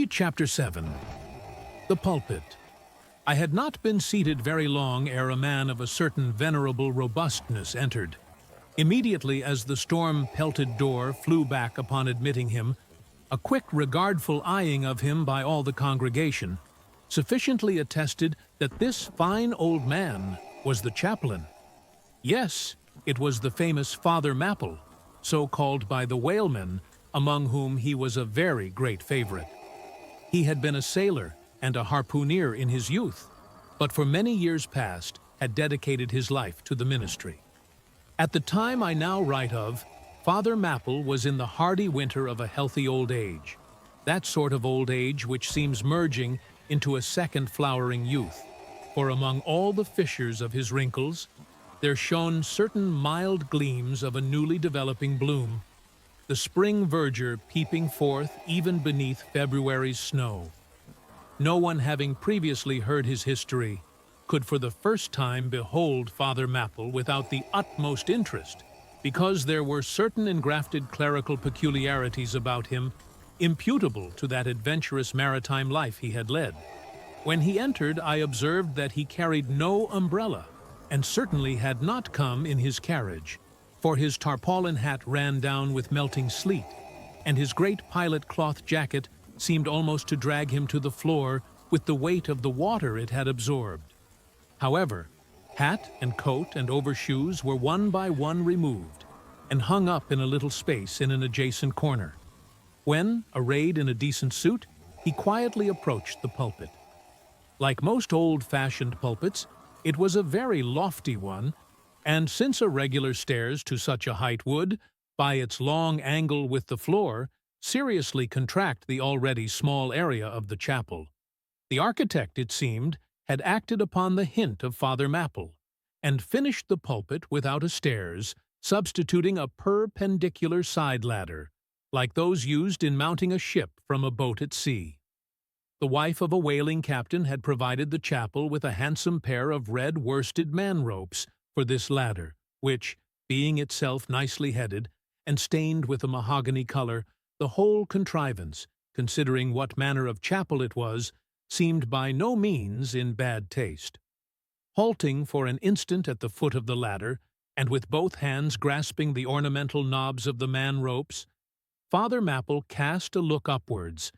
Chapter 7. The Pulpit. I had not been seated very long ere a man of a certain venerable robustness entered. Immediately as the storm-pelted door flew back upon admitting him, a quick regardful eyeing of him by all the congregation sufficiently attested that this fine old man was the chaplain. Yes, it was the famous Father Mapple, so called by the whalemen, among whom he was a very great favorite. He had been a sailor and a harpooner in his youth, but for many years past had dedicated his life to the ministry. At the time I now write of, Father Mapple was in the hardy winter of a healthy old age, that sort of old age which seems merging into a second flowering youth, for among all the fissures of his wrinkles, there shone certain mild gleams of a newly developing bloom, the spring verdure peeping forth even beneath February's snow. No one having previously heard his history could for the first time behold Father Mapple without the utmost interest, because there were certain engrafted clerical peculiarities about him imputable to that adventurous maritime life he had led. When he entered, I observed that he carried no umbrella, and certainly had not come in his carriage, for his tarpaulin hat ran down with melting sleet, and his great pilot cloth jacket seemed almost to drag him to the floor with the weight of the water it had absorbed. However, hat and coat and overshoes were one by one removed, and hung up in a little space in an adjacent corner, when, arrayed in a decent suit, he quietly approached the pulpit. Like most old-fashioned pulpits, it was a very lofty one, and since a regular stairs to such a height would, by its long angle with the floor, seriously contract the already small area of the chapel, the architect, it seemed, had acted upon the hint of Father Mapple, and finished the pulpit without a stairs, substituting a perpendicular side ladder, like those used in mounting a ship from a boat at sea. The wife of a whaling captain had provided the chapel with a handsome pair of red worsted man-ropes for this ladder, which, being itself nicely headed, and stained with a mahogany color, the whole contrivance, considering what manner of chapel it was, seemed by no means in bad taste. Halting for an instant at the foot of the ladder, and with both hands grasping the ornamental knobs of the man-ropes, Father Mapple cast a look upwards,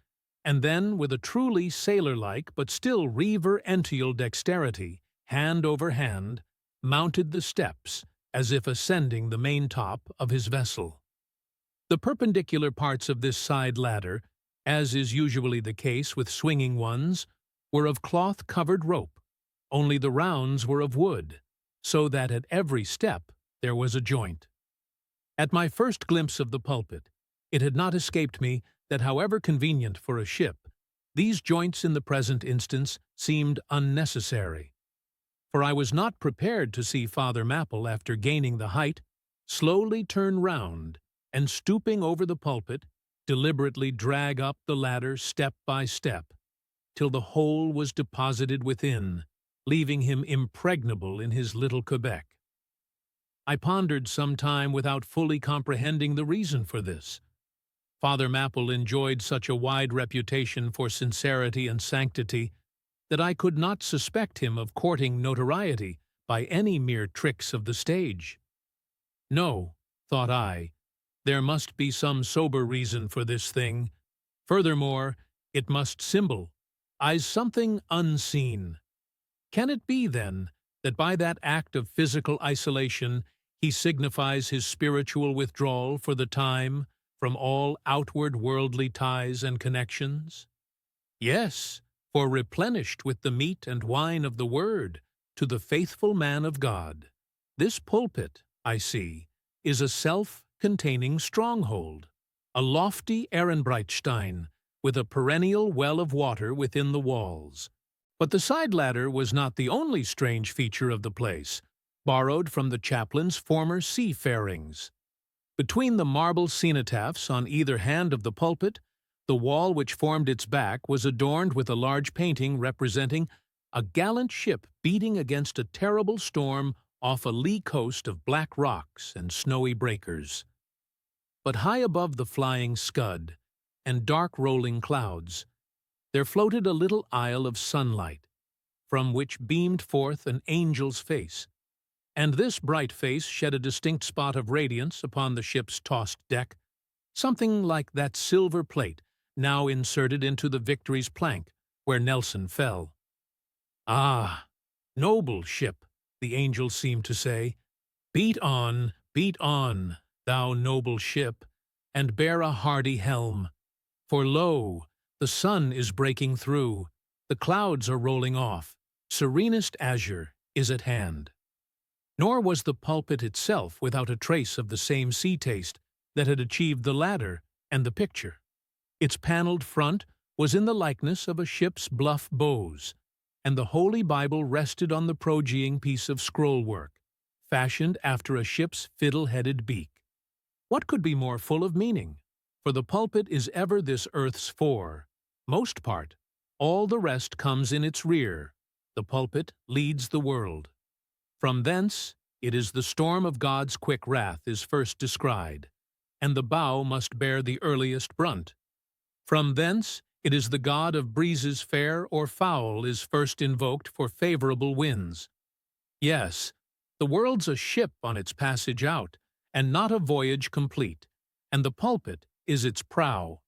and then, with a truly sailor-like but still reverential dexterity, hand over hand, mounted the steps, as if ascending the main-top of his vessel. The perpendicular parts of this side ladder, as is usually the case with swinging ones, were of cloth-covered rope, only the rounds were of wood, so that at every step there was a joint. At my first glimpse of the pulpit, it had not escaped me that however convenient for a ship, these joints in the present instance seemed unnecessary. For I was not prepared to see Father Mapple, after gaining the height, slowly turn round, and stooping over the pulpit, deliberately drag up the ladder step by step, till the whole was deposited within, leaving him impregnable in his little Quebec. I pondered some time without fully comprehending the reason for this. Father Mapple enjoyed such a wide reputation for sincerity and sanctity that I could not suspect him of courting notoriety by any mere tricks of the stage. No, thought I, there must be some sober reason for this thing. Furthermore, it must symbolize something unseen. Can it be, then, that by that act of physical isolation he signifies his spiritual withdrawal for the time from all outward worldly ties and connections? Yes, for replenished with the meat and wine of the Word, to the faithful man of God, this pulpit, I see, is a self-containing stronghold, a lofty Ehrenbreitstein, with a perennial well of water within the walls. But the side ladder was not the only strange feature of the place, borrowed from the chaplain's former seafarings. Between the marble cenotaphs on either hand of the pulpit, the wall which formed its back was adorned with a large painting representing a gallant ship beating against a terrible storm off a lee coast of black rocks and snowy breakers. But high above the flying scud and dark rolling clouds, there floated a little isle of sunlight, from which beamed forth an angel's face, and this bright face shed a distinct spot of radiance upon the ship's tossed deck, something like that silver plate now inserted into the Victory's plank where Nelson fell. "Ah, noble ship," the angel seemed to say, beat on, thou noble ship, and bear a hardy helm. For lo, the sun is breaking through, the clouds are rolling off, serenest azure is at hand." Nor was the pulpit itself without a trace of the same sea taste that had achieved the ladder and the picture. Its paneled front was in the likeness of a ship's bluff bows, and the Holy Bible rested on the progying piece of scroll-work, fashioned after a ship's fiddle-headed beak. What could be more full of meaning? For the pulpit is ever this earth's fore, most part, all the rest comes in its rear. The pulpit leads the world. From thence it is the storm of God's quick wrath is first descried, and the bow must bear the earliest brunt. From thence it is the god of breezes fair or foul is first invoked for favorable winds. Yes, the world's a ship on its passage out, and not a voyage complete, and the pulpit is its prow.